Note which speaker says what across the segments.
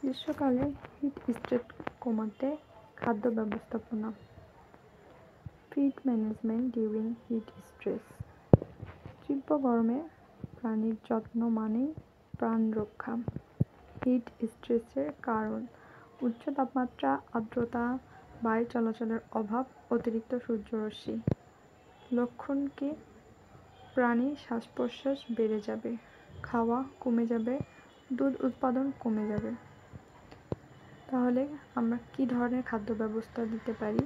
Speaker 1: গ্রীষ্মকালে hit stress কমাতে খাদ্য ব্যবস্থাপনা। Feed management during hit stress. তীব্র গরমে প্রাণীর যত্ন মানেই প্রাণ রক্ষা। হিট স্ট্রেসের কারণ: উচ্চ তাপমাত্রা, আর্দ্রতা, বায়ু চলাচলের অভাব, অতিরিক্ত সূর্যরশ্মি। লক্ষণ কি? প্রাণীর শ্বাস-প্রশ্বাস বেড়ে যাবে, খাওয়া কমে যাবে, দুধ উৎপাদন কমে যাবে। তাহলে আমরা কি ধরনের খাদ্য ব্যবস্থা দিতে পারি?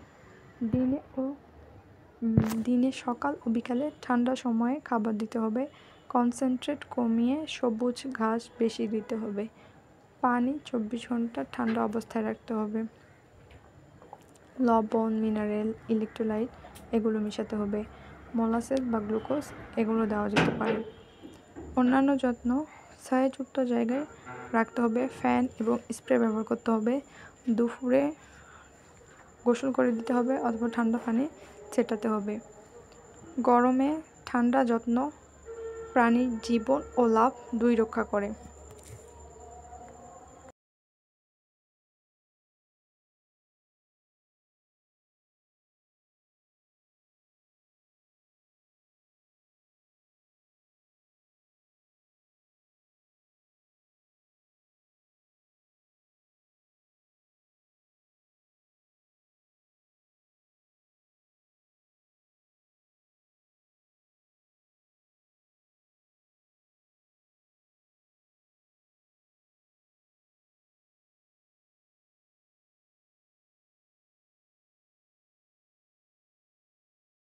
Speaker 1: দিনে সকাল ও বিকালে ঠান্ডা সময়ে খাবার দিতে হবে। কনসেন্ট্রেট কমিয়ে সবুজ ঘাস বেশি দিতে হবে। পানি 24 ঘন্টা ঠান্ডা অবস্থায় রাখতে হবে। লবণ, মিনারেল, ইলেকট্রোলাইট এগুলো মেশাতে হবে। মোলাসেস বা গ্লুকোজ এগুলো দেওয়া যেতে পারে। অন্যান্য যত্ন: ছায়াযুক্ত জায়গায় রাখতে হবে, ফ্যান এবং স্প্রে ব্যবহার করতে হবে। দুপুরে গোসল করে দিতে হবে অথবা ঠান্ডা পানি ছেটাতে হবে। গরমে ঠান্ডা যত্ন প্রাণীর জীবন ও লাভ দুই রক্ষা করে।